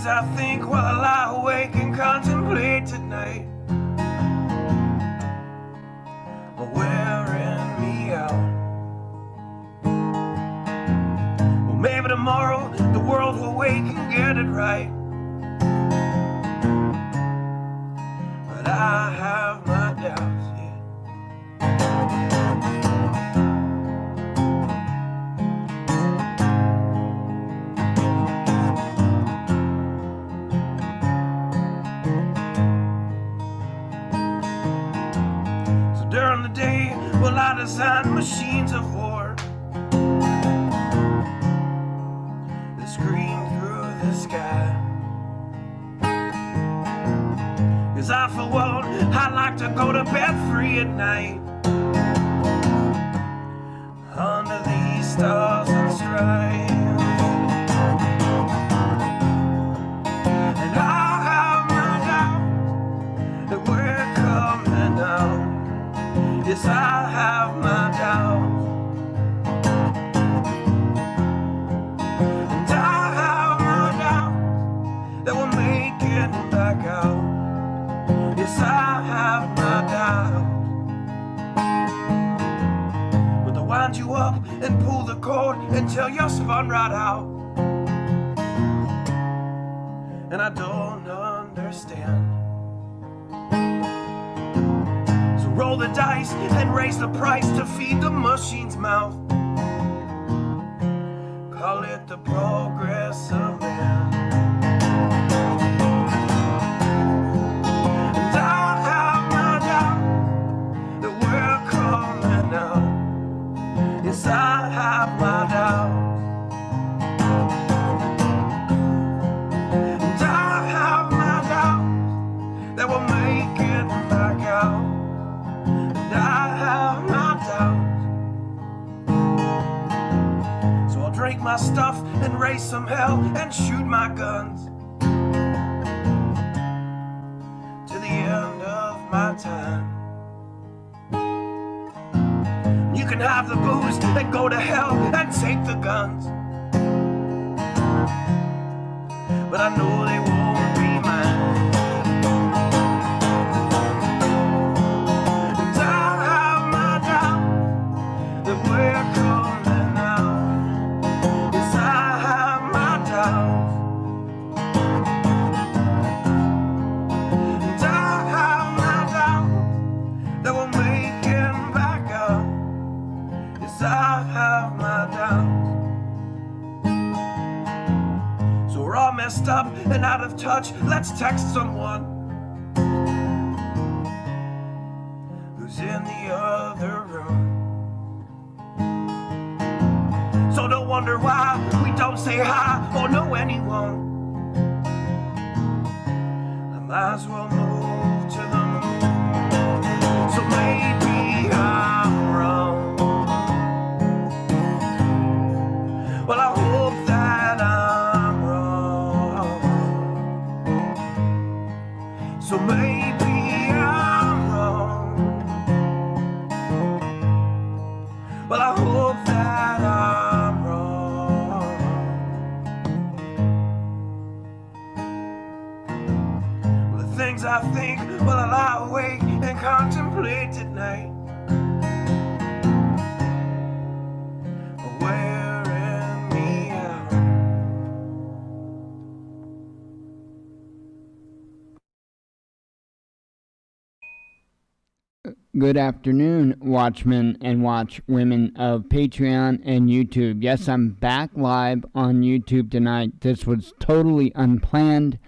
I think while I lie awake and contemplate tonight are wearing me out. Well, maybe tomorrow the world will wake and get it right, but I have my doubts, yeah. During the day, well, I design machines of war that scream through the sky. 'Cause I, for one, I like to go to bed free at night under these stars and stripes. And I have my doubts that we're coming out. Yes, I have my doubts, and I have my doubts that we'll make it back out. Yes, I have my doubts, but they'll wind you up and pull the cord until you're spun right out. And I don't understand. Roll the dice and raise the price to feed the machine's mouth. Call it the progress of man. And I have my doubt that we're coming out. Yes, I have my doubt. And I have my doubt that we'll make it back out. I have my doubts, so I'll drink my stuff and raise some hell and shoot my guns to the end of my time. You can have the booze and go to hell and take the guns, but I know they won't be mine. We're coming out. Yes, I have my doubts, and I have my doubts that we'll make it back out. Yes, I have my doubts. So we're all messed up and out of touch. Let's text someone who's in the other room. So don't wonder why we don't say hi or know anyone. I might as well move to the moon. So maybe I'm wrong. Well, I hope that I'm wrong. So maybe I'm wrong. Well, I hope that I'm wrong. Well, the things I think while I lie awake and contemplate at night are wearing me out. Good afternoon, Watchmen and Watchwomen of Patreon and YouTube. Yes, I'm back live on YouTube tonight. This was totally unplanned.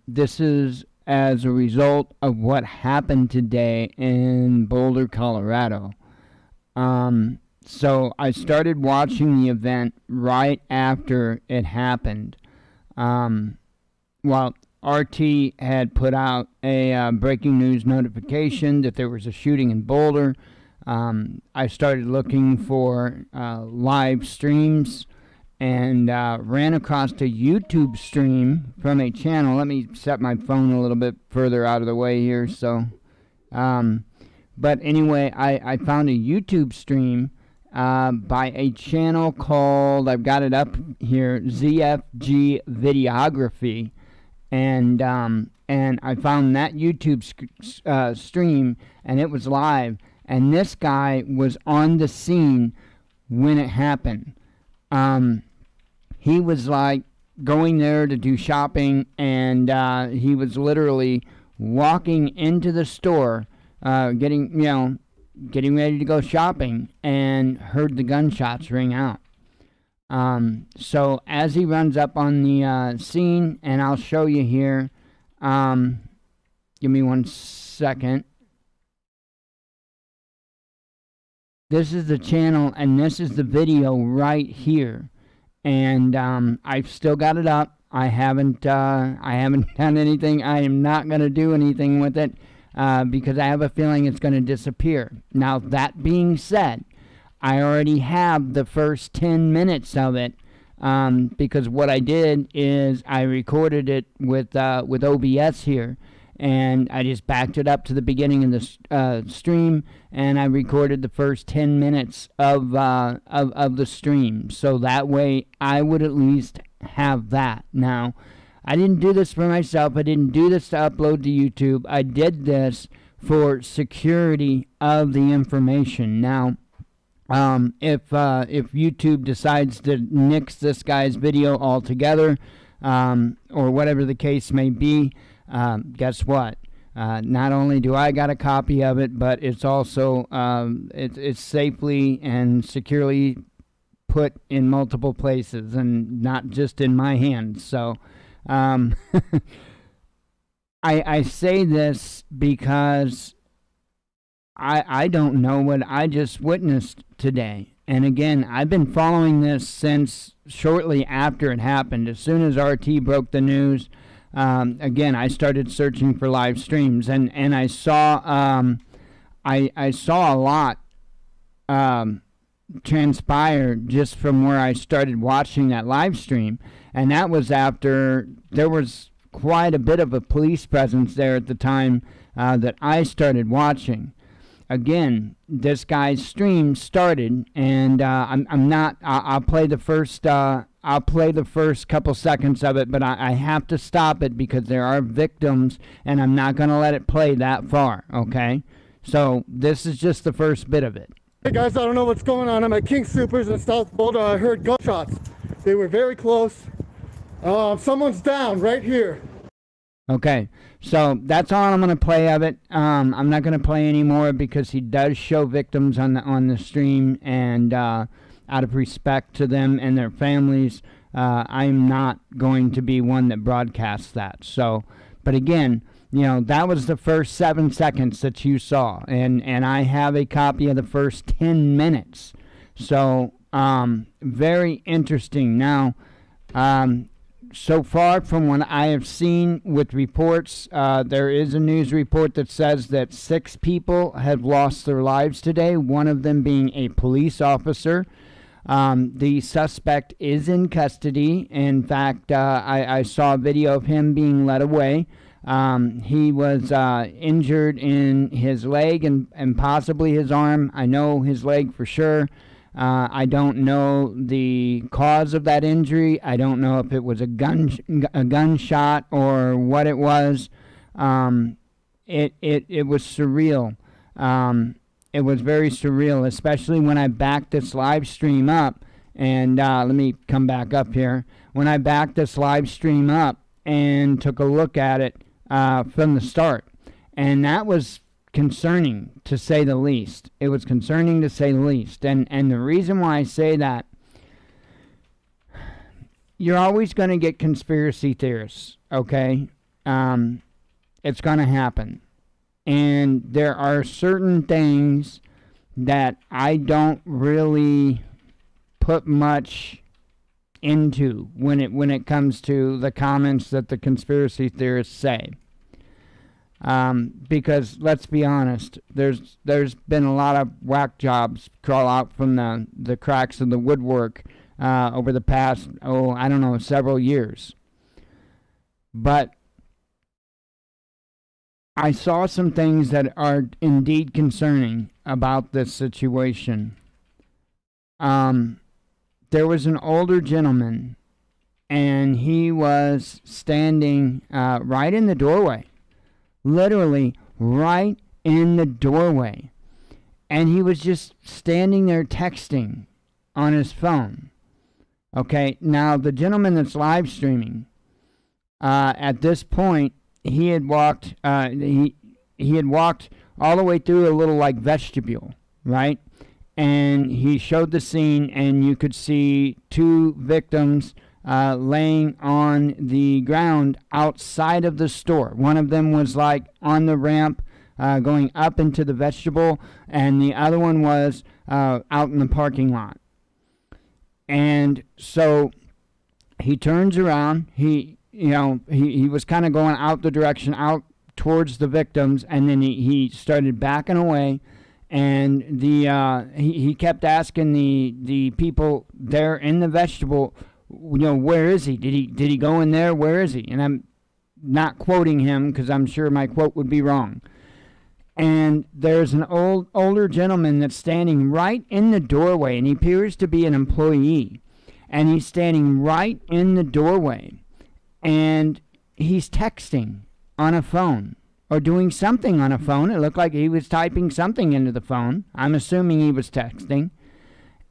This is as a result of what happened today in Boulder, Colorado. So I started watching the event right after it happened. Well, RT had put out a breaking news notification that there was a shooting in Boulder. I started looking for live streams and ran across a YouTube stream from a channel. Let me set my phone a little bit further out of the way here. But anyway, I found a YouTube stream by a channel called, I've got it up here, ZFG Videography. And I found that YouTube stream, and it was live. And this guy was on the scene when it happened. He was like going there to do shopping, and he was literally walking into the store, getting ready to go shopping, and heard the gunshots ring out. So as he runs up on the scene, and I'll show you here, give me 1 second. This is the channel, and this is the video right here, and I've still got it up. I haven't done anything. I am not going to do anything with it because I have a feeling it's going to disappear. Now, that being said, I already have the first 10 minutes of it because what I did is I recorded it with OBS here, and I just backed it up to the beginning of the stream, and I recorded the first 10 minutes of the stream, so that way I would at least have that. Now, I didn't do this for myself. I didn't do this to upload to YouTube. I did this for security of the information. Now, if YouTube decides to nix this guy's video altogether, or whatever the case may be, guess what? Not only do I got a copy of it, but it's also it's safely and securely put in multiple places and not just in my hands. So I say this because I don't know what I just witnessed today. And again, I've been following this since shortly after it happened. As soon as RT broke the news, again, I started searching for live streams, and I saw I saw a lot transpire just from where I started watching that live stream, and that was after there was quite a bit of a police presence there at the time that I started watching. Again, this guy's stream started, and I'll play the first couple seconds of it, but I have to stop it because there are victims, and I'm not going to let it play that far, okay? So this is just the first bit of it. Hey guys, I don't know what's going on. I'm at King Supers in South Boulder. I heard gunshots. They were very close. Someone's down right here. Okay, so that's all I'm going to play of it. I'm not going to play any more because he does show victims on the stream, and out of respect to them and their families, I'm not going to be one that broadcasts that. So, but again, that was the first 7 seconds that you saw, and I have a copy of the first 10 minutes. So, very interesting. Now, so far from what I have seen with reports, there is a news report that says that 6 people have lost their lives today, one of them being a police officer. The suspect is in custody. In fact, I saw a video of him being led away. He was injured in his leg and possibly his arm. I know his leg for sure. I don't know the cause of that injury. I don't know if it was a gunshot or what it was. It was surreal. It was very surreal, especially when I backed this live stream up. And let me come back up here. When I backed this live stream up and took a look at it from the start, and that was concerning, to say the least. It was concerning, to say the least. And the reason why I say that, you're always going to get conspiracy theorists, okay? It's going to happen. And there are certain things that I don't really put much into when it comes to the comments that the conspiracy theorists say. Because let's be honest, there's been a lot of whack jobs crawl out from the cracks of the woodwork over the past, I don't know, several years. But I saw some things that are indeed concerning about this situation. There was an older gentleman, and he was standing right in the doorway. Literally right in the doorway. And he was just standing there texting on his phone. Okay, now the gentleman that's live streaming, at this point, he had walked he had walked all the way through a little like vestibule, right? And he showed the scene, and you could see two victims laying on the ground outside of the store. One of them was like on the ramp going up into the vestibule, and the other one was out in the parking lot. And so he turns around. He was kind of going out the direction out towards the victims, and then he started backing away. And he kept asking the people there in the vestibule, where is he? Did he go in there? Where is he? And I'm not quoting him because I'm sure my quote would be wrong. And there's an older gentleman that's standing right in the doorway, and he appears to be an employee. And he's standing right in the doorway, and he's texting on a phone or doing something on a phone. It looked like he was typing something into the phone. I'm assuming he was texting.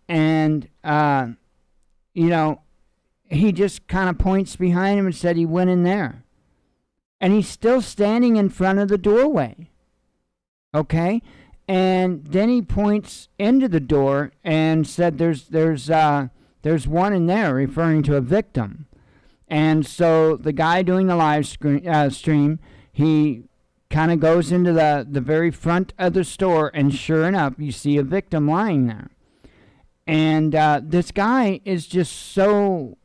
And, he just kind of points behind him and said he went in there. And he's still standing in front of the doorway. Okay? And then he points into the door and said there's one in there, referring to a victim. And so the guy doing the live stream, he kind of goes into the very front of the store, and sure enough, you see a victim lying there. And this guy is just so...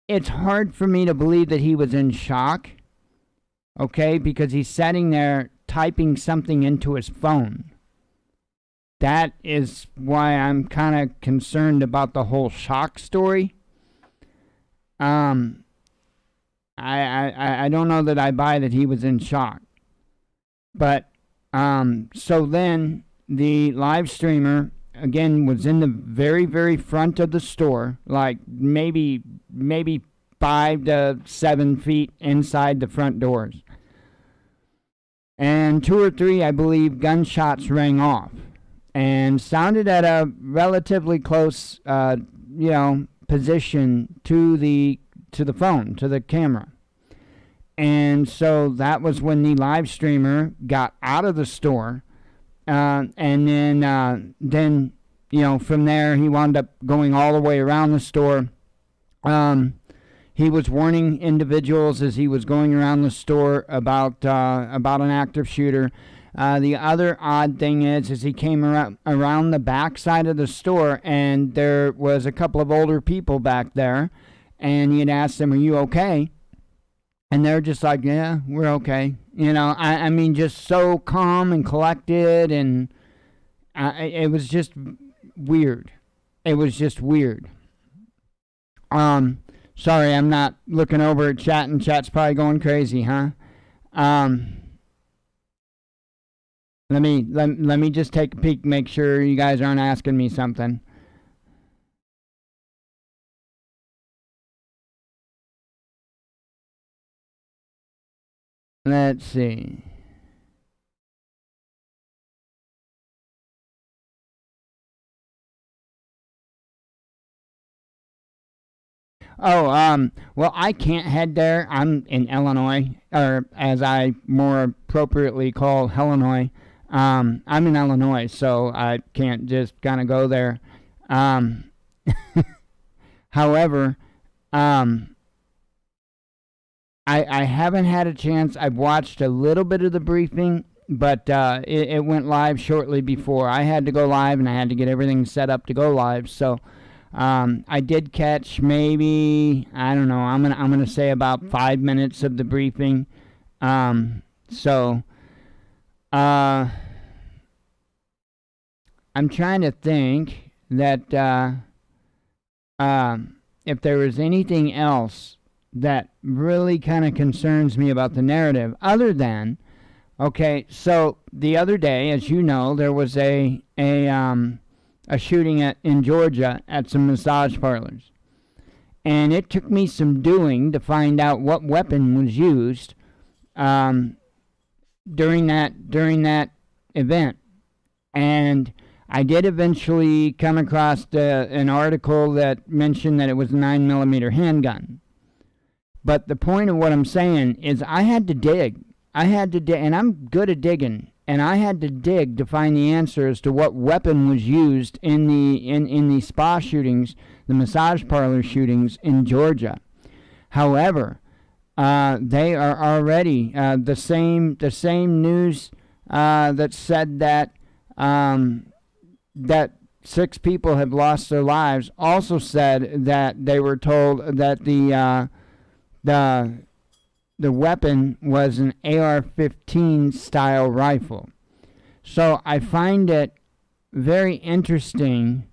It's hard for me to believe that he was in shock, okay, because he's sitting there typing something into his phone. That is why I'm kind of concerned about the whole shock story. I don't know that I buy that he was in shock. But, so then the live streamer, again, was in the very, very front of the store, like maybe 5 to 7 feet inside the front doors. And 2 or 3, I believe, gunshots rang off and sounded at a relatively close, position to the phone, to the camera. And so that was when the live streamer got out of the store, and then from there he wound up going all the way around the store. He was warning individuals as he was going around the store about an active shooter. The other odd thing is he came around the back side of the store, and there was a couple of older people back there, and he had asked them, "Are you okay?" And they're just like, "Yeah, we're okay." I mean, just so calm and collected, and it was just weird. It was just weird. Sorry, I'm not looking over at chat, and chat's probably going crazy, huh? Let me just take a peek, make sure you guys aren't asking me something. Let's see. Well, I can't head there. I'm in Illinois, or as I more appropriately call Illinois. I'm in Illinois, so I can't just kind of go there. Um, However, I haven't had a chance. I've watched a little bit of the briefing, but it went live shortly before. I had to go live, and I had to get everything set up to go live. So I did catch maybe, I don't know, I'm gonna say about 5 minutes of the briefing. So I'm trying to think that if there was anything else that really kind of concerns me about the narrative, other than, okay, so the other day, as you know, there was a shooting in Georgia at some massage parlors, and it took me some doing to find out what weapon was used during that event, and I did eventually come across an article that mentioned that it was a 9mm handgun. But the point of what I'm saying is I had to dig. And I'm good at digging. And I had to dig to find the answer as to what weapon was used in the spa shootings, the massage parlor shootings in Georgia. However, they are already the same news that said that that 6 people had lost their lives also said that they were told that the weapon was an AR-15 style rifle. So I find it very interesting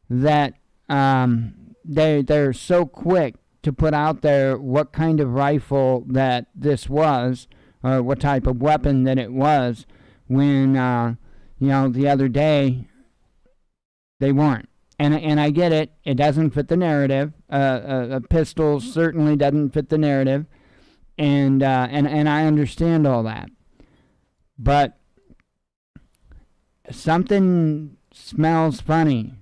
that they're so quick to put out there what kind of rifle that this was, or what type of weapon that it was, when the other day they weren't. And I get it. It doesn't fit the narrative. A pistol certainly doesn't fit the narrative, and I understand all that. But something smells funny,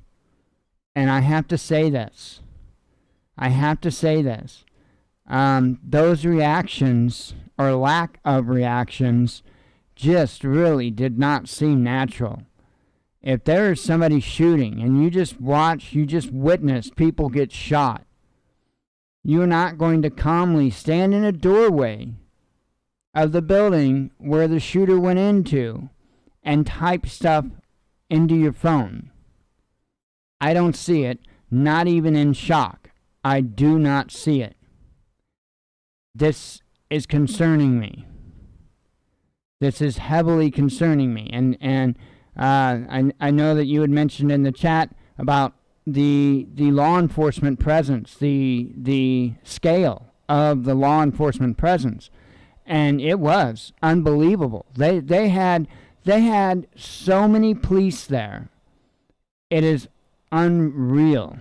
and I have to say this. Those reactions, or lack of reactions, just really did not seem natural. If there is somebody shooting and you just witness people get shot, you're not going to calmly stand in a doorway of the building where the shooter went into and type stuff into your phone. I don't see it, not even in shock. I do not see it. This is concerning me. This is heavily concerning me. And I know that you had mentioned in the chat about the law enforcement presence, the scale of the law enforcement presence, and it was unbelievable. They had so many police there. It is unreal.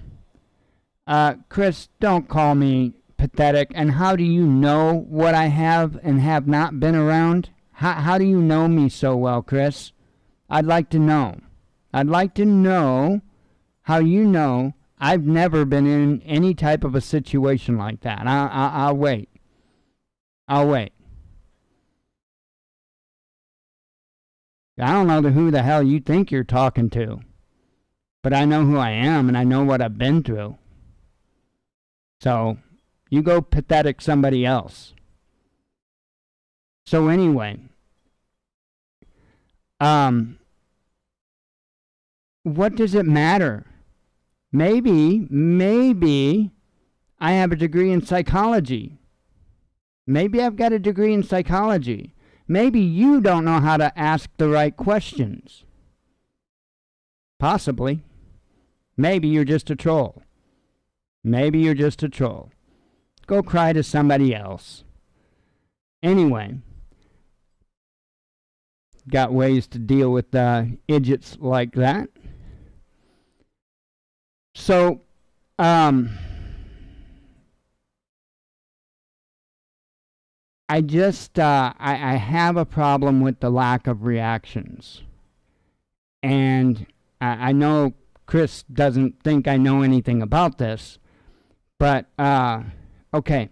Chris, don't call me pathetic. And how do you know what I have and have not been around? How do you know me so well, Chris? I'd like to know. I'd like to know how you know I've never been in any type of a situation like that. I'll wait. I'll wait. I don't know who the hell you think you're talking to, but I know who I am and I know what I've been through. So, you go pathetic somebody else. So anyway, what does it matter? Maybe I have a degree in psychology. Maybe I've got a degree in psychology. Maybe you don't know how to ask the right questions. Possibly. Maybe you're just a troll. Maybe you're just a troll. Go cry to somebody else. Anyway, got ways to deal with idiots like that. So, I have a problem with the lack of reactions. And I know Chris doesn't think I know anything about this, But, okay.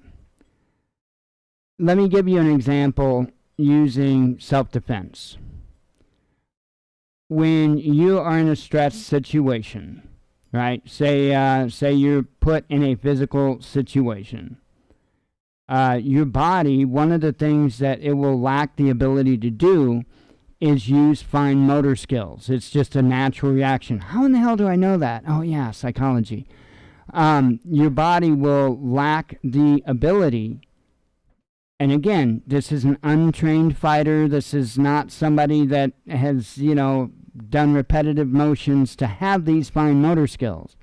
Let me give you an example using self-defense. When you are in a stress situation, right? Say you're put in a physical situation. Your body, one of the things that it will lack the ability to do is use fine motor skills. It's just a natural reaction. How in the hell do I know that? Oh yeah, psychology. Your body will lack the ability, and again, this is an untrained fighter. This is not somebody that has, done repetitive motions to have these fine motor skills.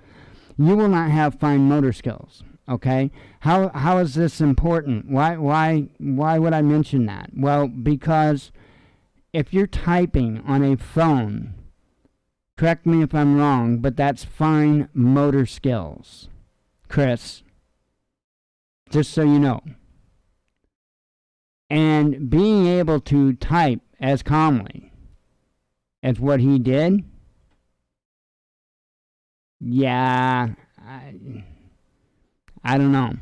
You will not have fine motor skills. Okay, how is this important? Why would I mention that? Well, because if you're typing on a phone, correct me if I'm wrong, but that's fine motor skills, Chris. Just so you know. And being able to type as calmly as what he did, yeah, I don't know.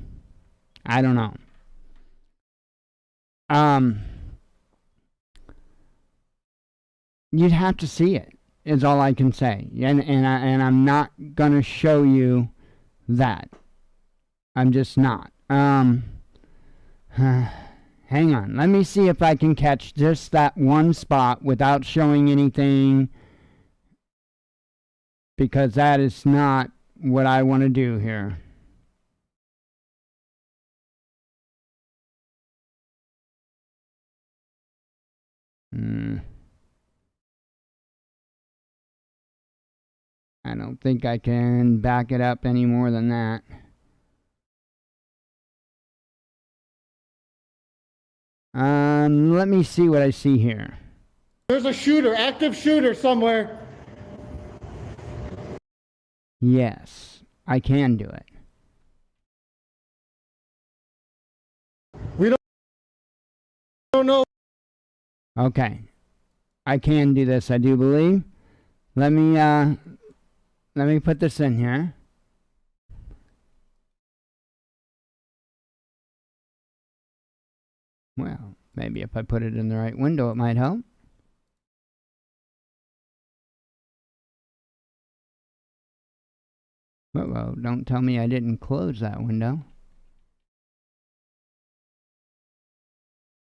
You'd have to see it, is all I can say. And I'm not going to show you that. I'm just not. Hang on. Let me see if I can catch just that one spot without showing anything, because that is not what I want to do here. I don't think I can back it up any more than that. Let me see what I see here. There's a shooter, active shooter somewhere. Yes, I can do it. We don't know. Okay. I can do this, I do believe. Let me put this in here. Well, maybe if I put it in the right window, it might help. Uh-oh, don't tell me I didn't close that window.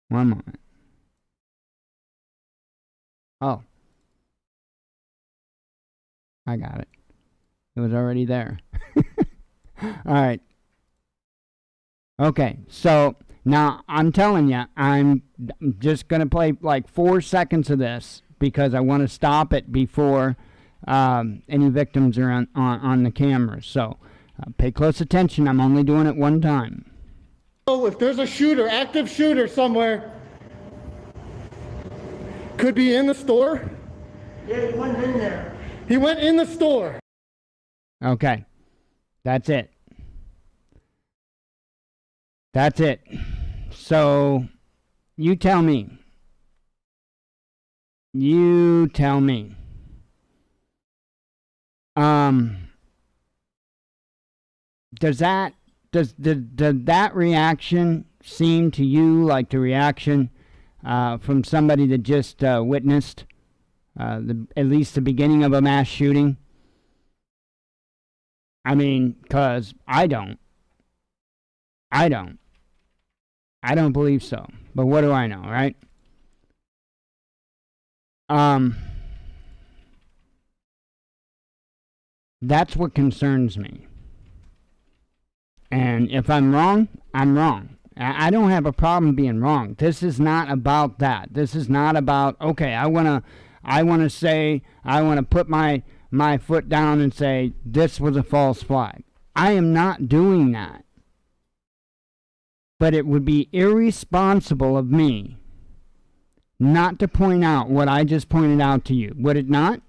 One moment. Oh. I got it. It was already there. All right. Okay, so now I'm telling you, I'm just going to play like 4 seconds of this because I want to stop it before any victims are on the camera. So pay close attention. I'm only doing it one time. Oh, if there's a shooter, active shooter somewhere, could be in the store. Yeah, he went in there. He went in the store. Okay, that's it. That's it. So, you tell me. You tell me. Does that reaction seem to you like the reaction from somebody that just witnessed at least the beginning of a mass shooting? I mean, because I don't believe so. But what do I know, right? That's what concerns me. And if I'm wrong, I'm wrong. I don't have a problem being wrong. This is not about that. This is not about, okay, I want to put my foot down and say this was a false flag. I am not doing that. But it would be irresponsible of me not to point out what I just pointed out to you. Would it not?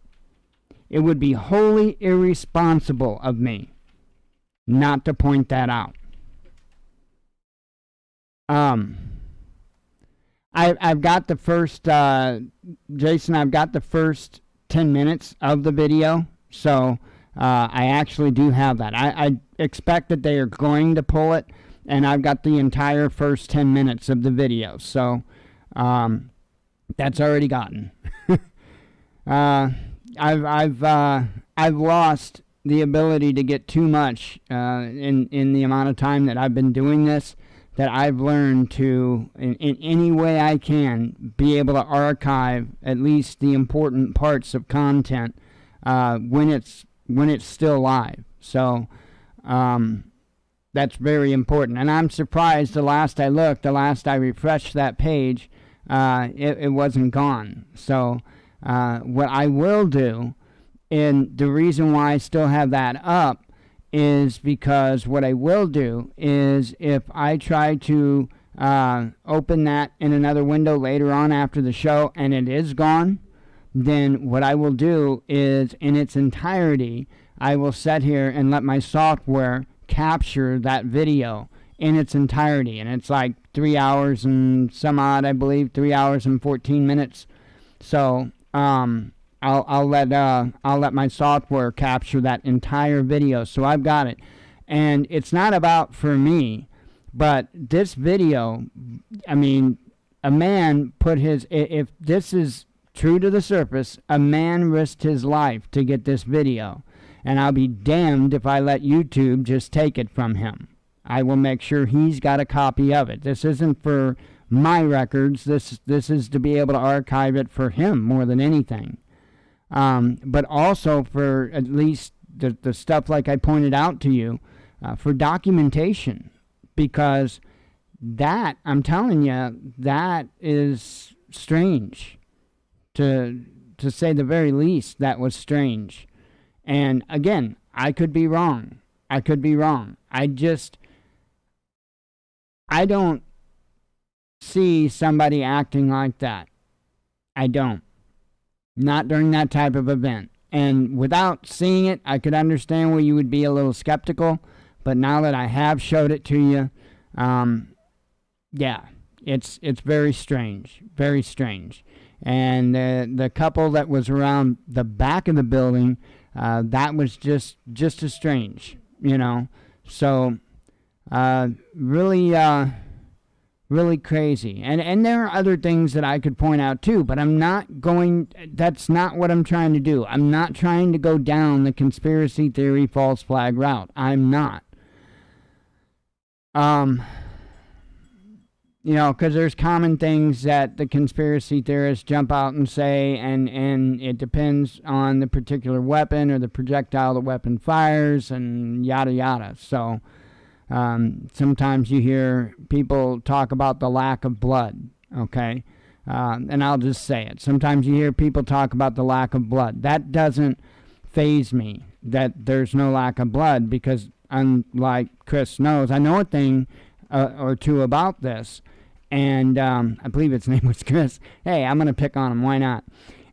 It would be wholly irresponsible of me not to point that out. I've got the first, Jason, I've got the first 10 minutes of the video. So I actually do have that. I expect that they are going to pull it, and I've got the entire first 10 minutes of the video. So that's already gotten. I've lost the ability to get too much in the amount of time that I've been doing this, that I've learned to, in any way I can, be able to archive at least the important parts of content when it's still live. So that's very important. And I'm surprised the last I refreshed that page, it wasn't gone. So what I will do, and the reason why I still have that up, is because what I will do is, if I try to open that in another window later on after the show and it is gone, then what I will do is, in its entirety, I will sit here and let my software capture that video in its entirety. And it's like 3 hours and some odd, I believe, 3 hours and 14 minutes. So I'll let my software capture that entire video, so I've got it. And it's not about for me, but this video, I mean, a man put his, if this is true to the surface, a man risked his life to get this video, and I'll be damned if I let YouTube just take it from him. I will make sure he's got a copy of it. This isn't for my records. This is to be able to archive it for him more than anything. But also for at least the stuff like I pointed out to you, for documentation, because that, I'm telling you, that is strange, to say the very least. That was strange. And again, I could be wrong. I don't see somebody acting like that. I don't. Not during that type of event. And without seeing it, I could understand where you would be a little skeptical. But now that I have showed it to you, yeah, it's very strange. Very strange. And the couple that was around the back of the building, that was just as strange, you know. So, really crazy. And there are other things that I could point out too, but that's not what I'm trying to do. I'm not trying to go down the conspiracy theory false flag route. I'm not. You know, because there's common things that the conspiracy theorists jump out and say, and it depends on the particular weapon or the projectile the weapon fires, and yada yada. So sometimes you hear people talk about the lack of blood, okay? And I'll just say it. Sometimes you hear people talk about the lack of blood. That doesn't faze me, that there's no lack of blood, because unlike Chris knows, I know a thing or two about this. And I believe its name was Chris. Hey, I'm going to pick on him. Why not?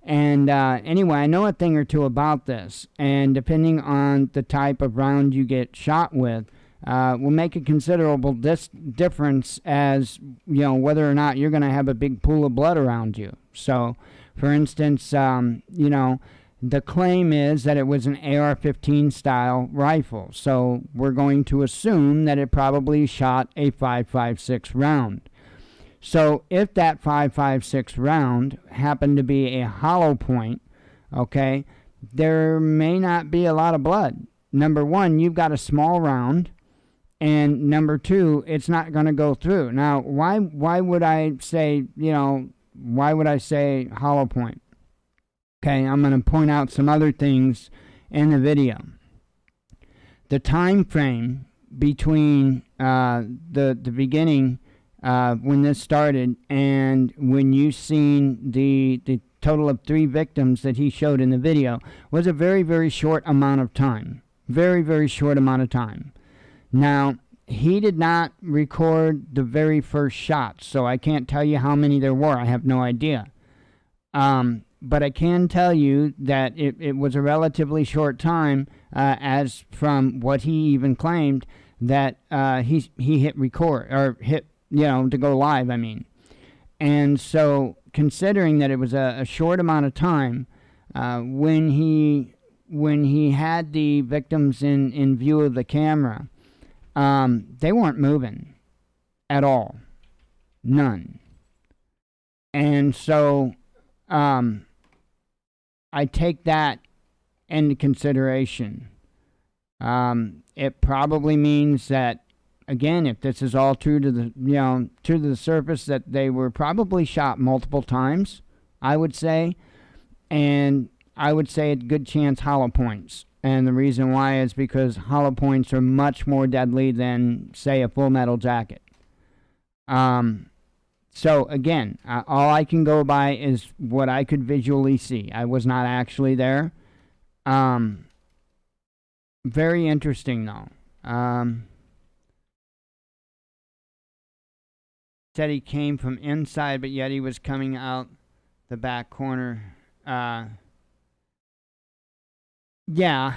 And anyway, I know a thing or two about this. And depending on the type of round you get shot with, will make a considerable difference as, you know, whether or not you're going to have a big pool of blood around you. So, for instance, you know, the claim is that it was an AR-15 style rifle. So we're going to assume that it probably shot a 5.56 round. So if that 5.56 round happened to be a hollow point, okay, there may not be a lot of blood. Number one, you've got a small round, and number two, it's not going to go through. Now, why would I say, you know, why would I say hollow point? Okay, I'm going to point out some other things in the video. The time frame between the beginning when this started and when you seen the total of 3 victims that he showed in the video was a very, very short amount of time. Very, very short amount of time. Now, he did not record the very first shot, so I can't tell you how many there were. I have no idea. But I can tell you that it was a relatively short time, as from what he even claimed, that he hit record, or hit, you know, to go live, I mean. And so, considering that it was a short amount of time, when he when he had the victims in view of the camera, they weren't moving at all. None. And so I take that into consideration. It probably means that, again, if this is all true to the surface, that they were probably shot multiple times, I would say. And I would say a good chance hollow points. And the reason why is because hollow points are much more deadly than, say, a full metal jacket. So again, all I can go by is what I could visually see. I was not actually there. Very interesting, though. Said he came from inside, but yet he was coming out the back corner. Yeah.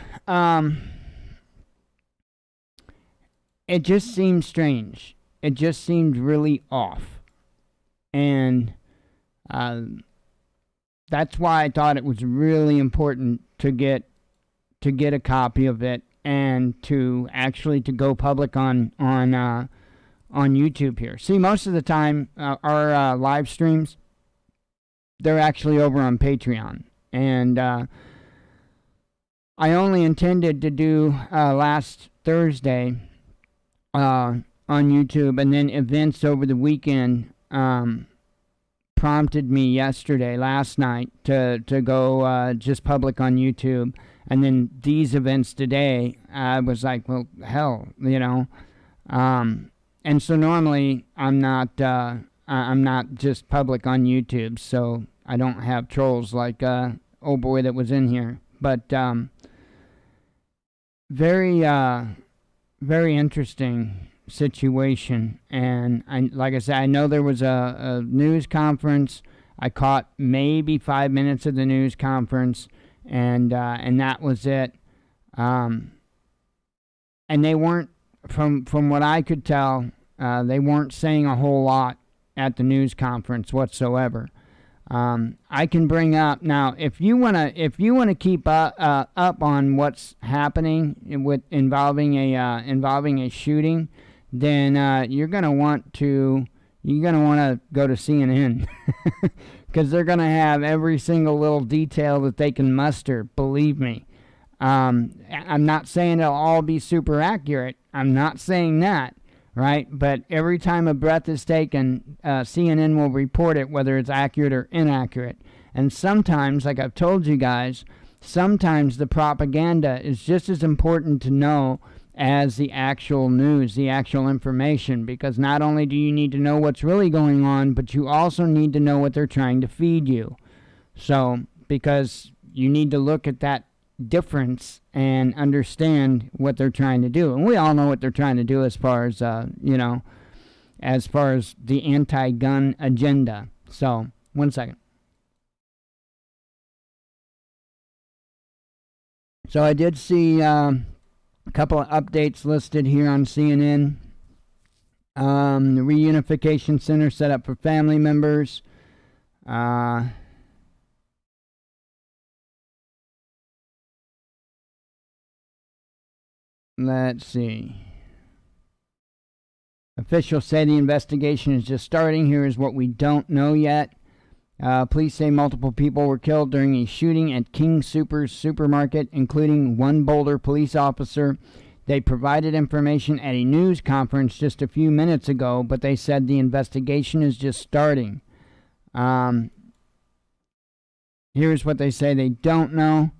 It just seemed strange. It just seemed really off. And that's why I thought it was really important to get a copy of it and to actually to go public on YouTube here. See, most of the time our live streams, they're actually over on Patreon, and I only intended to do last Thursday on YouTube, and then events over the weekend prompted me last night to go just public on YouTube. And then these events today, I was like, well, hell, and so normally I'm not just public on YouTube, so I don't have trolls like old boy that was in here. But very very interesting situation. And like I said, I know there was a news conference. I caught maybe 5 minutes of the news conference, and that was it. And they weren't, from what I could tell, they weren't saying a whole lot at the news conference whatsoever. I can bring up now, if you wanna keep up on what's happening with involving a shooting, then you're gonna want to go to CNN because they're gonna have every single little detail that they can muster. Believe me. I'm not saying it'll all be super accurate. I'm not saying that, right? But every time a breath is taken, CNN will report it, whether it's accurate or inaccurate. And sometimes, like I've told you guys, sometimes the propaganda is just as important to know as the actual news, the actual information, because not only do you need to know what's really going on, but you also need to know what they're trying to feed you. So, because you need to look at that difference and understand what they're trying to do. And we all know what they're trying to do as far as, as far as the anti-gun agenda. So, 1 second. So I did see a couple of updates listed here on CNN. The reunification center set up for family members. Let's see. Officials say the investigation is just starting. Here is what we don't know yet. Police say multiple people were killed during a shooting at King Soopers supermarket, including one Boulder police officer. They provided information at a news conference just a few minutes ago, but they said the investigation is just starting. Here's what they say they don't know.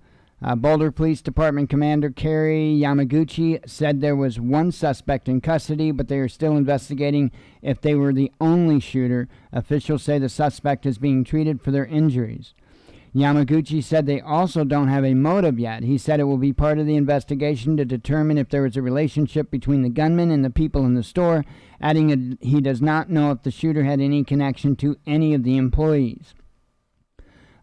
Boulder Police Department Commander Kerry Yamaguchi said there was one suspect in custody, but they are still investigating if they were the only shooter. Officials say the suspect is being treated for their injuries. Yamaguchi said they also don't have a motive yet. He said it will be part of the investigation to determine if there was a relationship between the gunman and the people in the store, adding he does not know if the shooter had any connection to any of the employees.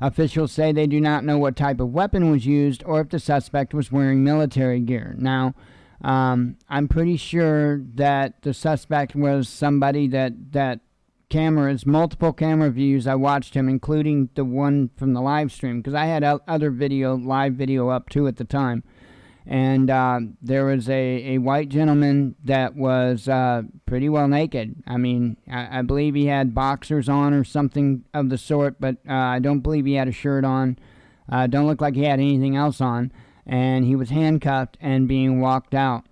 Officials say they do not know what type of weapon was used or if the suspect was wearing military gear. Now, I'm pretty sure that the suspect was somebody that cameras, multiple camera views. I watched him, including the one from the live stream, because I had other live video up too at the time. And there was a white gentleman that was pretty well naked. I mean, I believe he had boxers on or something of the sort, but I don't believe he had a shirt on. Don't look like he had anything else on. And he was handcuffed and being walked out.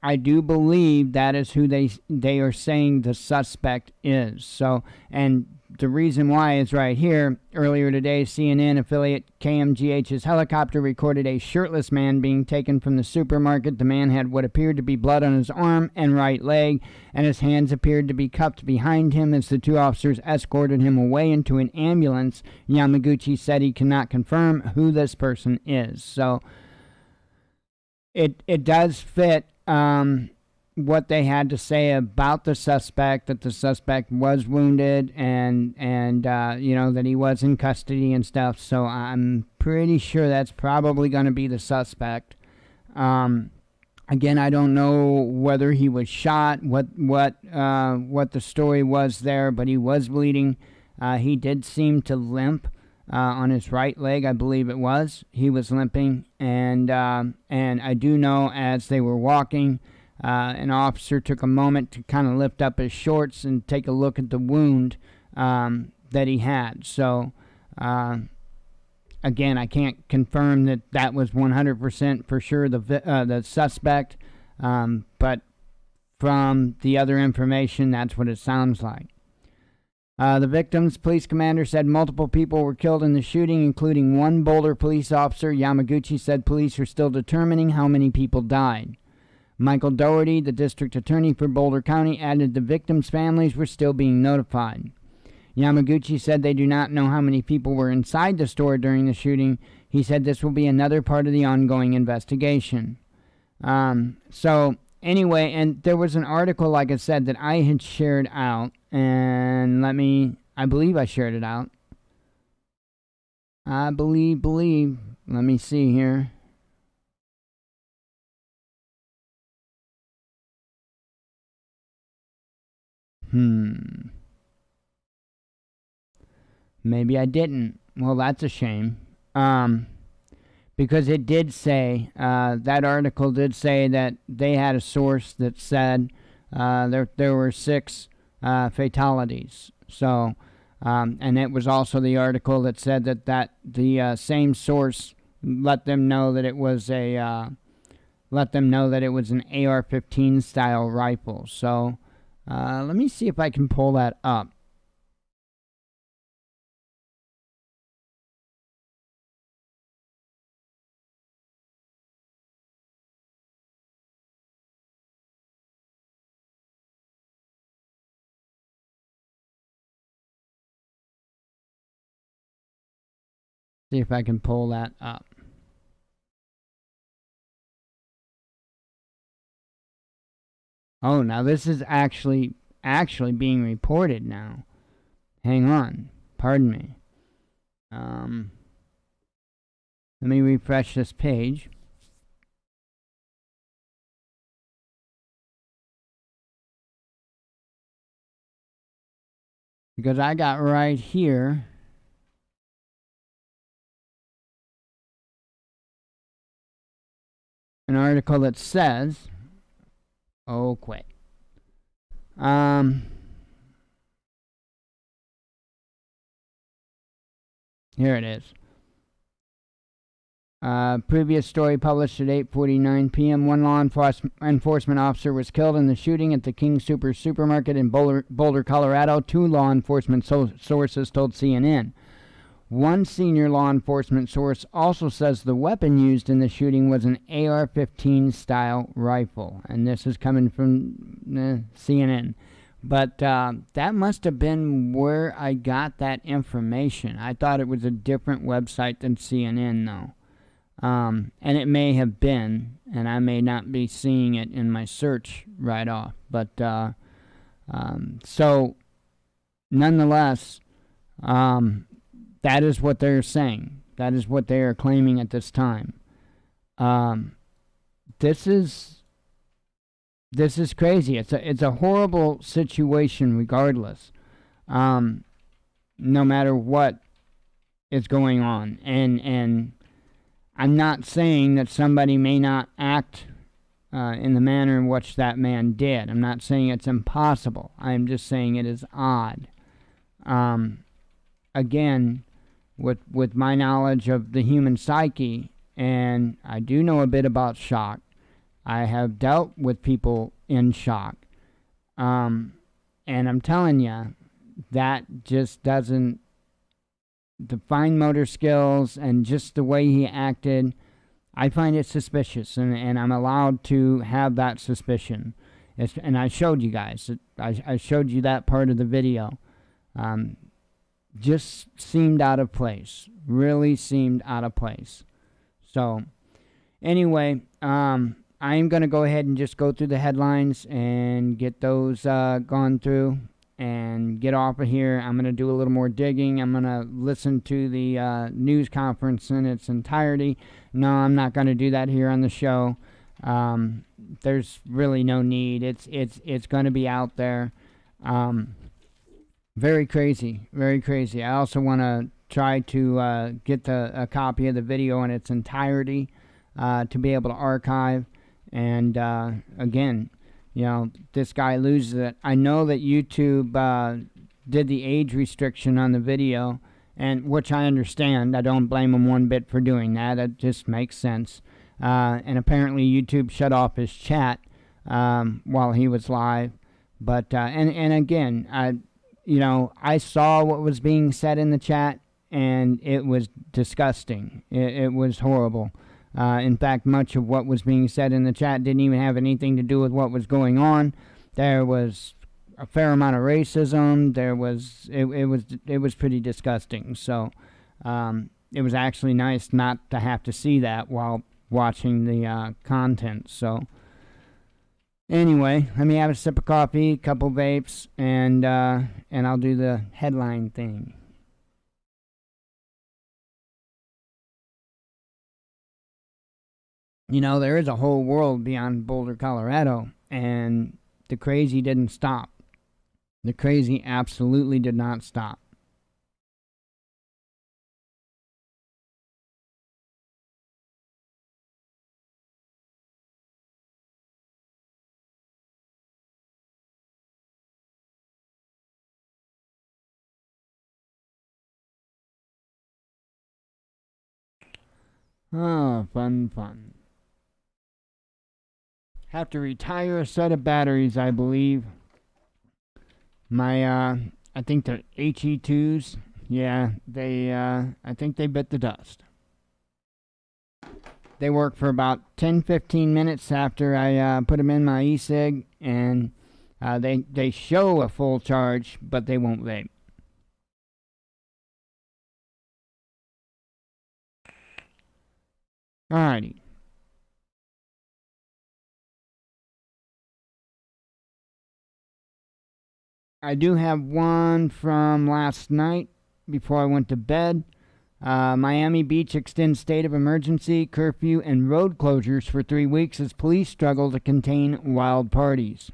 I do believe that is who they are saying the suspect is. So, and the reason why is right here. Earlier today, CNN affiliate KMGH's helicopter recorded a shirtless man being taken from the supermarket. The man had what appeared to be blood on his arm and right leg, and his hands appeared to be cuffed behind him as the two officers escorted him away into an ambulance. Yamaguchi said he cannot confirm who this person is. So it does fit what they had to say about the suspect, that the suspect was wounded and you know, that he was in custody and stuff. So I'm pretty sure that's probably going to be the suspect. Again, I don't know whether he was shot, what the story was there, but he was bleeding. He did seem to limp on his right leg, I believe it was. He was limping, and I do know as they were walking, an officer took a moment to kind of lift up his shorts and take a look at the wound that he had. So, again, I can't confirm that was 100% for sure the suspect, but from the other information, that's what it sounds like. The victim's police commander said multiple people were killed in the shooting, including one Boulder police officer. Yamaguchi said police are still determining how many people died. Michael Dougherty, the district attorney for Boulder County, added the victims' families were still being notified. Yamaguchi said they do not know how many people were inside the store during the shooting. He said this will be another part of the ongoing investigation. So anyway, and there was an article, like I said, that I had shared out, and I believe I shared it out. I believe, let me see here. Maybe I didn't. Well, that's a shame. Because it did say, that article did say that they had a source that said there were 6 fatalities. So, and it was also the article that said that the same source let them know that it was an AR-15 style rifle. So, let me see if I can pull that up. See if I can pull that up. Oh, now this is actually being reported now. Hang on. Pardon me. Let me refresh this page. Because I got right here an article that says, oh, quit. Here it is. Previous story published at 8:49 p.m. One law enforcement officer was killed in the shooting at the King Soopers supermarket in Boulder, Colorado. 2 law enforcement sources told CNN. One senior law enforcement source also says the weapon used in the shooting was an AR-15 style rifle. And this is coming from CNN. But that must have been where I got that information. I thought it was a different website than CNN, though. And it may have been, and I may not be seeing it in my search right off. But, so, nonetheless, that is what they're saying. That is what they are claiming at this time. This is this is crazy. It's a horrible situation regardless. No matter what is going on. And I'm not saying that somebody may not act in the manner in which that man did. I'm not saying it's impossible. I'm just saying it is odd. Again, with my knowledge of the human psyche, and I do know a bit about shock. I have dealt with people in shock. And I'm telling you, that just doesn't, the fine motor skills and just the way he acted, I find it suspicious, and I'm allowed to have that suspicion. And I showed you guys, I showed you that part of the video. Just seemed out of place, really seemed out of place. So, anyway, I'm going to go ahead and just go through the headlines and get those gone through and get off of here. I'm going to do a little more digging. I'm going to listen to the news conference in its entirety. No, I'm not going to do that here on the show. There's really no need. It's going to be out there. Very crazy, very crazy. I also want to try to get a copy of the video in its entirety to be able to archive. And again, you know, this guy loses it. I know that YouTube did the age restriction on the video, and which I understand. I don't blame him one bit for doing that. It just makes sense. And apparently YouTube shut off his chat while he was live. But and again, you know, I saw what was being said in the chat, and it was disgusting. It was horrible. In fact, much of what was being said in the chat didn't even have anything to do with what was going on. There was a fair amount of racism. It was pretty disgusting. So it was actually nice not to have to see that while watching the content. So anyway, let me have a sip of coffee, a couple vapes, and I'll do the headline thing. You know, there is a whole world beyond Boulder, Colorado, and the crazy didn't stop. The crazy absolutely did not stop. Oh, fun. Have to retire a set of batteries, I believe. My, I think they're HE2s. Yeah, I think they bit the dust. They work for about 10-15 minutes after I put them in my e-cig, and they show a full charge, but they won't vape. Alrighty. I do have one from last night before I went to bed. Miami Beach extends state of emergency, curfew, and road closures for 3 weeks as police struggle to contain wild parties.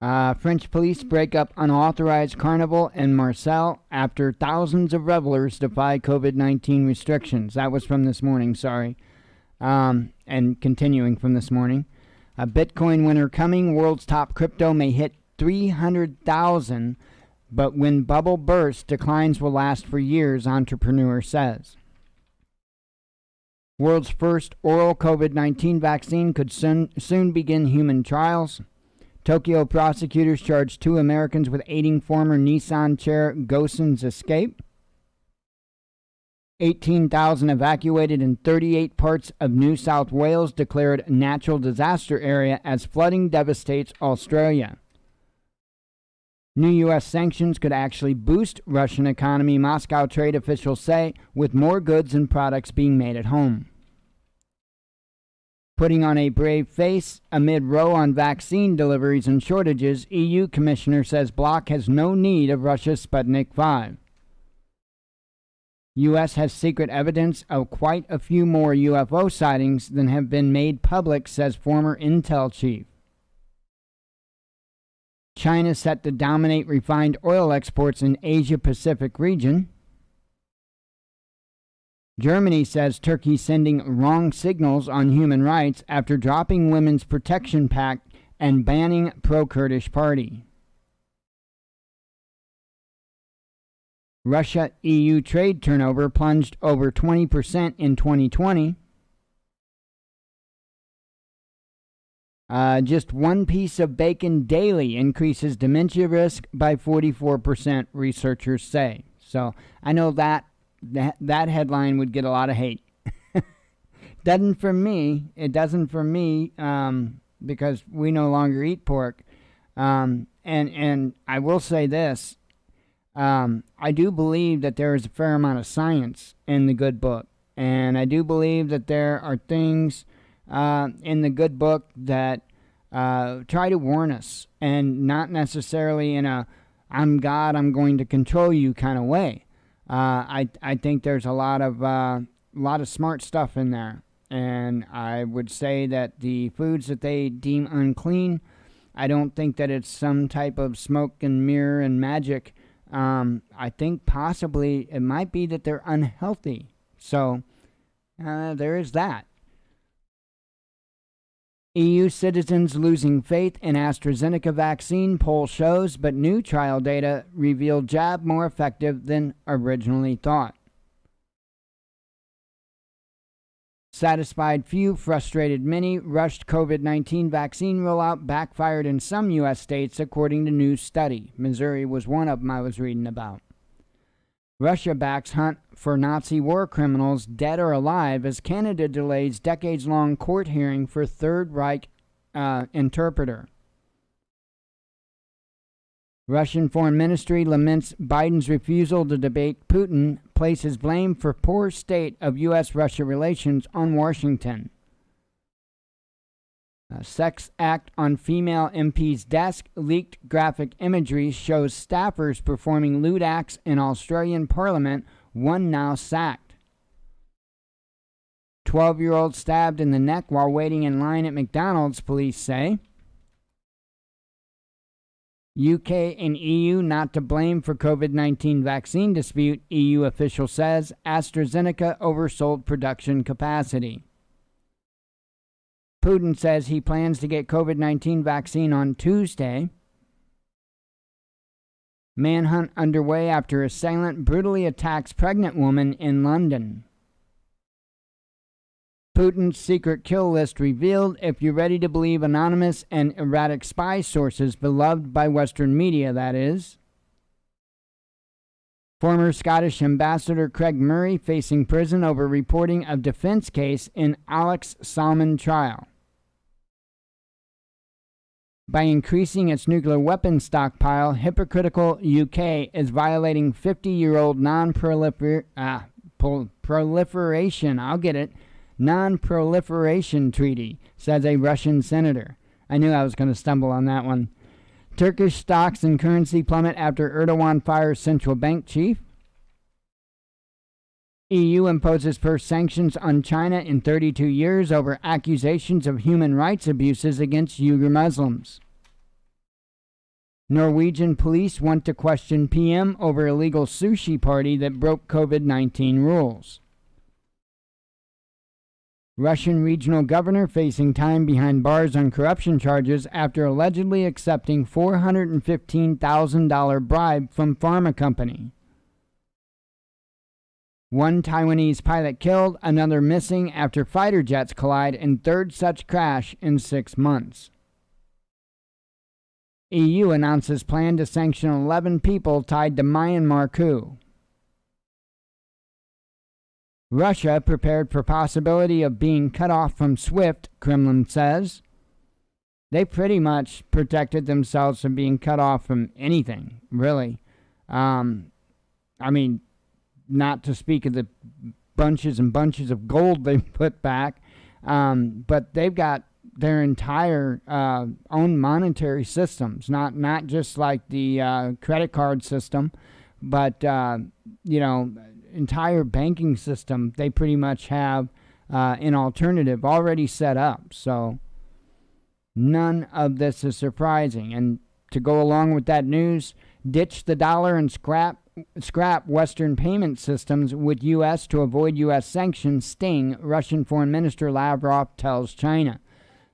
French police break up unauthorized carnival in Marseille after thousands of revelers defy COVID-19 restrictions. That was from this morning, sorry. And continuing from this morning. A Bitcoin winter coming. World's top crypto may hit 300,000, but when bubble bursts, declines will last for years, entrepreneur says. World's first oral COVID-19 vaccine could soon begin human trials. Tokyo prosecutors charged 2 Americans with aiding former Nissan chair Goson's escape. 18,000 evacuated in 38 parts of New South Wales declared natural disaster area as flooding devastates Australia. New U.S. sanctions could actually boost Russian economy, Moscow trade officials say, with more goods and products being made at home. Putting on a brave face amid row on vaccine deliveries and shortages, EU Commissioner says bloc has no need of Russia's Sputnik 5. U.S. has secret evidence of quite a few more UFO sightings than have been made public, says former Intel chief. China set to dominate refined oil exports in Asia-Pacific region. Germany says Turkey sending wrong signals on human rights after dropping Women's Protection Pact and banning pro-Kurdish party. Russia-EU trade turnover plunged over 20% in 2020. Just one piece of bacon daily increases dementia risk by 44%, researchers say. So I know that headline would get a lot of hate. Doesn't for me. It doesn't for me because we no longer eat pork. And I will say this. I do believe that there is a fair amount of science in the good book. And I do believe that there are things in the good book that try to warn us, and not necessarily in a "I'm God, I'm going to control you" kind of way. I think there's a lot of smart stuff in there, and I would say that the foods that they deem unclean, I don't think that it's some type of smoke and mirror and magic. I think possibly it might be that they're unhealthy. So there is that. EU citizens losing faith in AstraZeneca vaccine, poll shows, but new trial data reveal jab more effective than originally thought. Satisfied few, frustrated many. Rushed COVID-19 vaccine rollout backfired in some U.S. states, according to new study. Missouri was one of them I was reading about. Russia backs hunt for Nazi war criminals, dead or alive, as Canada delays decades-long court hearing for Third Reich interpreter. Russian Foreign Ministry laments Biden's refusal to debate Putin, places blame for poor state of U.S.-Russia relations on Washington. A sex act on female MP's desk, leaked graphic imagery shows staffers performing lewd acts in Australian Parliament, one now sacked. 12-year-old stabbed in the neck while waiting in line at McDonald's, police say. UK and EU not to blame for COVID-19 vaccine dispute, EU official says. AstraZeneca oversold production capacity. Putin says he plans to get COVID-19 vaccine on Tuesday. Manhunt underway after assailant brutally attacks pregnant woman in London. Putin's secret kill list revealed, if you're ready to believe anonymous and erratic spy sources beloved by Western media, that is. Former Scottish Ambassador Craig Murray facing prison over reporting of defense case in Alex Salmond trial. By increasing its nuclear weapons stockpile, hypocritical UK is violating 50-year-old non-proliferation treaty, says a Russian senator. I knew I was going to stumble on that one. Turkish stocks and currency plummet after Erdogan fires central bank chief. EU imposes first sanctions on China in 32 years over accusations of human rights abuses against Uyghur Muslims. Norwegian police want to question PM over illegal sushi party that broke COVID-19 rules. Russian regional governor facing time behind bars on corruption charges after allegedly accepting $415,000 bribe from pharma company. One Taiwanese pilot killed, another missing after fighter jets collide in third such crash in 6 months. EU announces plan to sanction 11 people tied to Myanmar coup. Russia prepared for possibility of being cut off from SWIFT, Kremlin says. They pretty much protected themselves from being cut off from anything, really. I mean, not to speak of the bunches and bunches of gold they put back, but they've got their entire own monetary systems, not just like the credit card system, but, entire banking system, they pretty much have an alternative already set up. So none of this is surprising. And to go along with that news, ditch the dollar and scrap Western payment systems with U.S. to avoid U.S. sanctions sting, Russian Foreign Minister Lavrov tells China.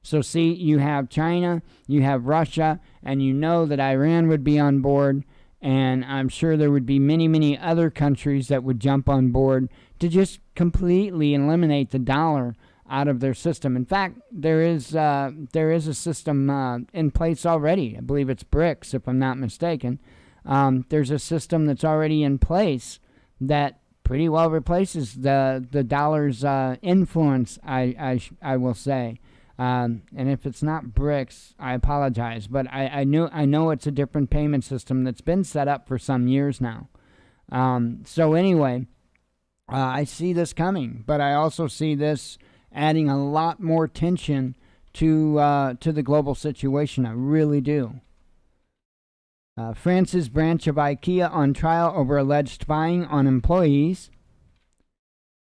So see, you have China, you have Russia, and you know that Iran would be on board, and I'm sure there would be many, many other countries that would jump on board to just completely eliminate the dollar out of their system. In fact, there is a system in place already. I believe it's BRICS, if I'm not mistaken. There's a system that's already in place that pretty well replaces the dollar's influence, I will say. And if it's not BRICS, I apologize. But I know it's a different payment system that's been set up for some years now. So anyway, I see this coming, but I also see this adding a lot more tension to the global situation. I really do. France's branch of IKEA on trial over alleged spying on employees.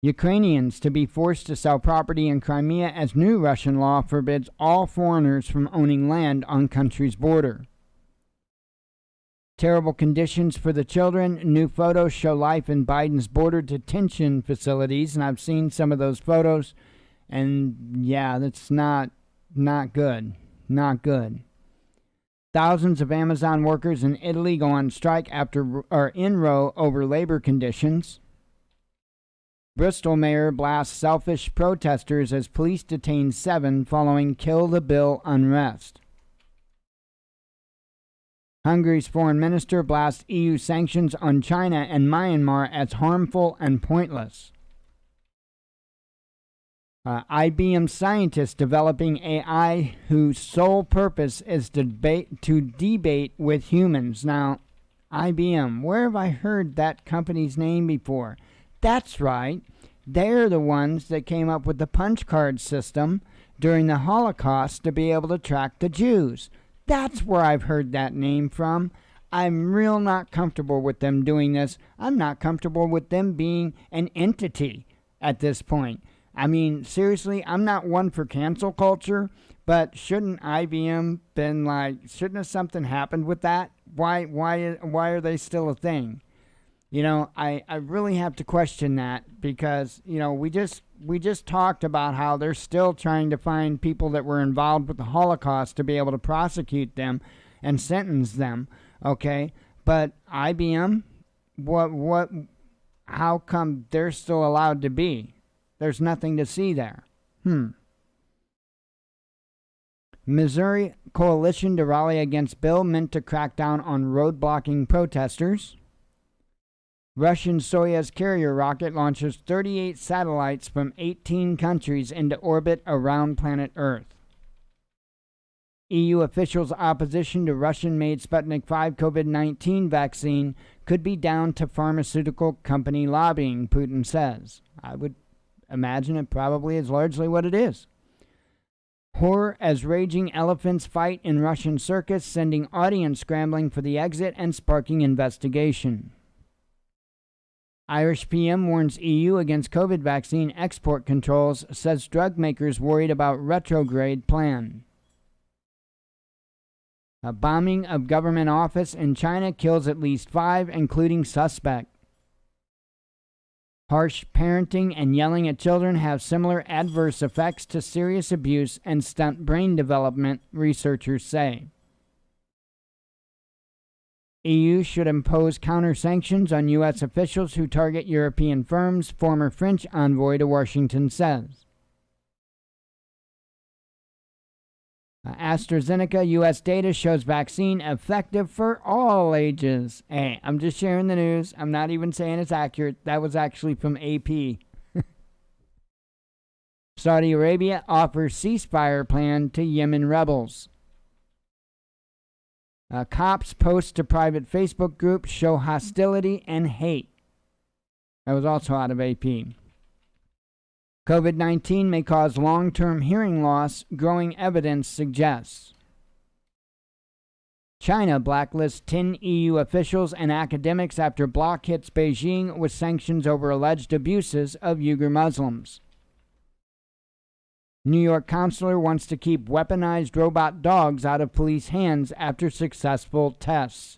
Ukrainians to be forced to sell property in Crimea as new Russian law forbids all foreigners from owning land on country's border. Terrible conditions for the children. New photos show life in Biden's border detention facilities, and I've seen some of those photos, and yeah, that's not good. Not good. Thousands of Amazon workers in Italy go on strike in row over labor conditions. Bristol mayor blasts selfish protesters as police detain 7 following Kill the Bill unrest. Hungary's foreign minister blasts EU sanctions on China and Myanmar as harmful and pointless. IBM scientists developing AI whose sole purpose is to debate with humans. Now, IBM, where have I heard that company's name before? That's right. They're the ones that came up with the punch card system during the Holocaust to be able to track the Jews. That's where I've heard that name from. I'm real not comfortable with them doing this. I'm not comfortable with them being an entity at this point. I mean, seriously, I'm not one for cancel culture, but shouldn't IBM been shouldn't something happened with that? Why are they still a thing? You know, I really have to question that because, you know, we just talked about how they're still trying to find people that were involved with the Holocaust to be able to prosecute them and sentence them, okay? But IBM, how come they're still allowed to be? There's nothing to see there. Missouri coalition to rally against bill meant to crack down on road-blocking protesters. Russian Soyuz carrier rocket launches 38 satellites from 18 countries into orbit around planet Earth. EU officials' opposition to Russian-made Sputnik V COVID-19 vaccine could be down to pharmaceutical company lobbying, Putin says. I would imagine it probably is largely what it is. Horror as raging elephants fight in Russian circus, sending audience scrambling for the exit and sparking investigation. Irish PM warns EU against COVID vaccine export controls, says drug makers worried about retrograde plan. A bombing of government office in China kills at least 5, including suspect. Harsh parenting and yelling at children have similar adverse effects to serious abuse and stunt brain development, researchers say. EU should impose counter-sanctions on U.S. officials who target European firms, former French envoy to Washington says. AstraZeneca U.S. data shows vaccine effective for all ages. Hey, I'm just sharing the news. I'm not even saying it's accurate. That was actually from AP. Saudi Arabia offers ceasefire plan to Yemen rebels. Cops post to private Facebook group show hostility and hate. That was also out of AP. COVID-19 may cause long-term hearing loss, growing evidence suggests. China blacklists 10 EU officials and academics after bloc hits Beijing with sanctions over alleged abuses of Uyghur Muslims. New York counselor wants to keep weaponized robot dogs out of police hands after successful tests.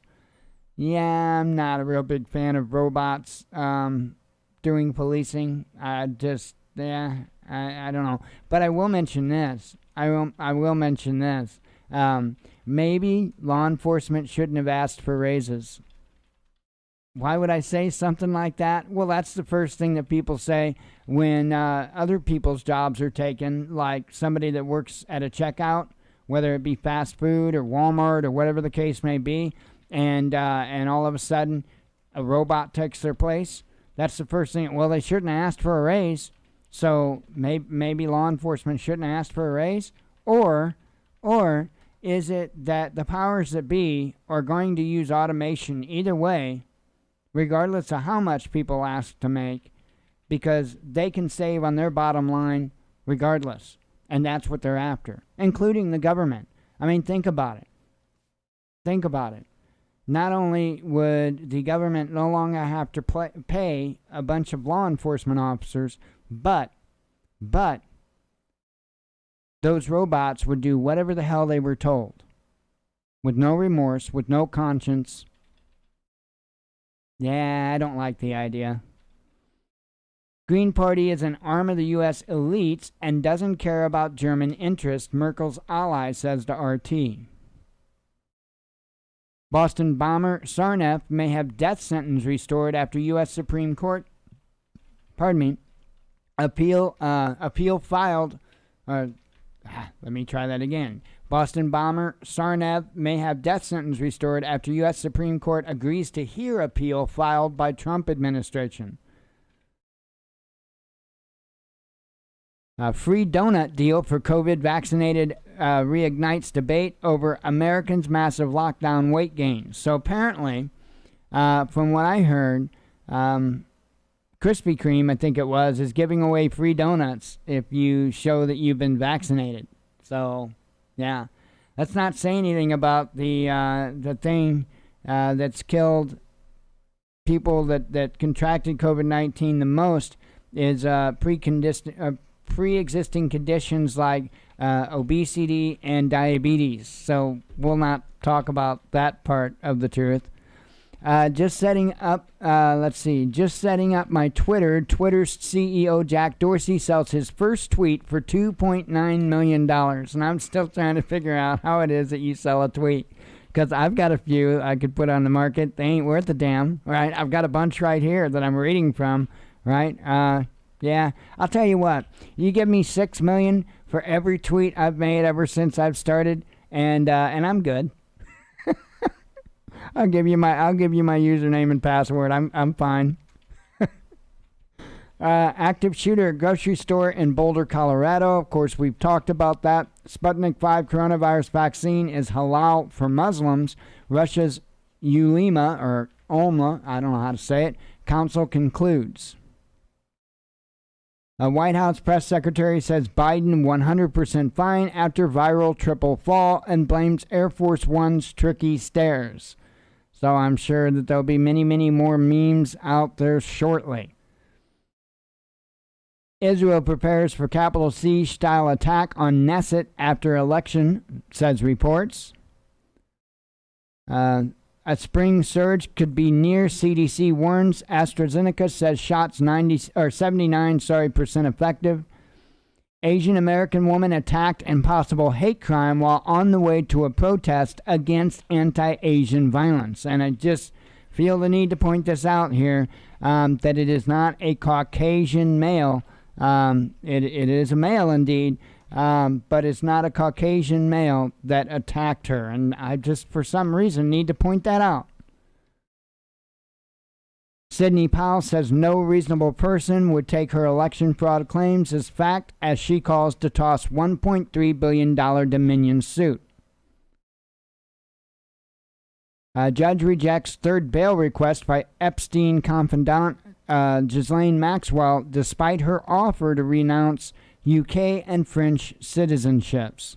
Yeah, I'm not a real big fan of robots doing policing. I don't know. But I will mention this. Maybe law enforcement shouldn't have asked for raises. Why would I say something like that? Well, that's the first thing that people say when other people's jobs are taken, like somebody that works at a checkout, whether it be fast food or Walmart or whatever the case may be, and all of a sudden a robot takes their place. That's the first thing. Well, they shouldn't have asked for a raise, so maybe law enforcement shouldn't have asked for a raise, or is it that the powers that be are going to use automation either way, regardless of how much people ask to make, because they can save on their bottom line regardless, and that's what they're after, including the government. I mean, think about it. Not only would the government no longer have to pay a bunch of law enforcement officers, but those robots would do whatever the hell they were told, with no remorse, with no conscience. Yeah, I don't like the idea. Green Party is an arm of the U.S. elites and doesn't care about German interests, Merkel's ally says to RT. Boston bomber Sarnath may have death sentence restored after U.S. Supreme Court appeal filed. Let me try that again. Boston bomber Sarnath may have death sentence restored after U.S. Supreme Court agrees to hear appeal filed by Trump administration. A free donut deal for COVID vaccinated reignites debate over Americans' massive lockdown weight gain. So apparently, from what I heard, Krispy Kreme, I think it was, is giving away free donuts if you show that you've been vaccinated. So, yeah. Let's not say anything about the thing that's killed people that contracted COVID-19 the most is pre-existing conditions like obesity and diabetes. So we'll not talk about that part of the truth. Just setting up my Twitter. Twitter's CEO Jack Dorsey sells his first tweet for $2.9 million. And I'm still trying to figure out how it is that you sell a tweet. Because I've got a few I could put on the market. They ain't worth a damn, right? I've got a bunch right here that I'm reading from, right? Yeah, I'll tell you what. You give me $6 million for every tweet I've made ever since I've started, and I'm good. I'll give you my username and password. I'm fine. Active shooter at grocery store in Boulder, Colorado. Of course, we've talked about that. Sputnik 5 coronavirus vaccine is halal for Muslims. Russia's Ulema I don't know how to say it, council concludes. A White House press secretary says Biden 100% fine after viral triple fall and blames Air Force One's tricky stairs. So I'm sure that there'll be many, many more memes out there shortly. Israel prepares for capital C-style attack on Knesset after election, says reports. A spring surge could be near, CDC warns. AstraZeneca says shots 79% effective. Asian American woman attacked and possible hate crime while on the way to a protest against anti-Asian violence. And I just feel the need to point this out here, that it is not a Caucasian male. It is a male indeed, but it's not a Caucasian male that attacked her. And I just, for some reason, need to point that out. Sidney Powell says no reasonable person would take her election fraud claims as fact as she calls to toss $1.3 billion Dominion suit. Judge rejects third bail request by Epstein confidant Ghislaine Maxwell despite her offer to renounce UK and French citizenships.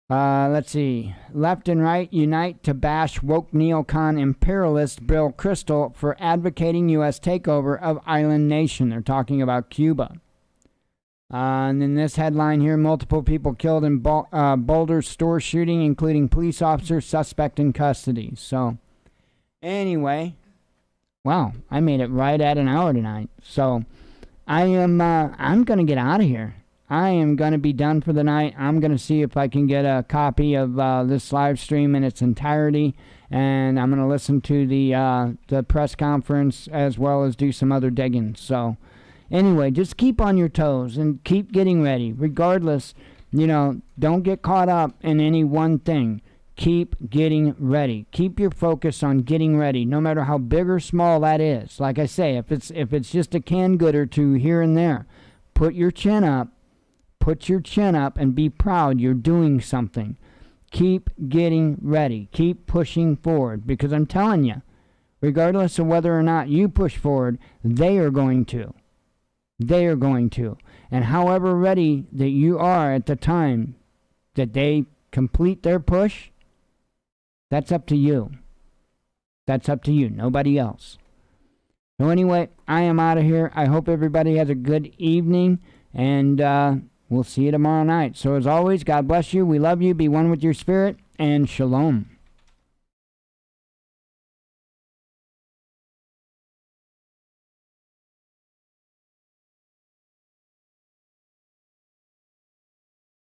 Let's see. Left and right unite to bash woke neocon imperialist Bill Kristol for advocating U.S. takeover of island nation. They're talking about Cuba. And then this headline here, multiple people killed in Boulder store shooting, including police officer, suspect in custody. So, anyway, wow, I made it right at an hour tonight. So, I'm going to get out of here. I am going to be done for the night. I'm going to see if I can get a copy of this live stream in its entirety, and I'm going to listen to the press conference as well as do some other digging. So, anyway, just keep on your toes and keep getting ready. Regardless, don't get caught up in any one thing. Keep getting ready. Keep your focus on getting ready, no matter how big or small that is. Like I say, if it's just a canned good or two here and there, put your chin up. Put your chin up and be proud you're doing something. Keep getting ready. Keep pushing forward, because I'm telling you, regardless of whether or not you push forward, they are going to. They are going to. And however ready that you are at the time that they complete their push, that's up to you. That's up to you, nobody else. So anyway, I am out of here. I hope everybody has a good evening, and we'll see you tomorrow night. So as always, God bless you. We love you. Be one with your spirit, and shalom.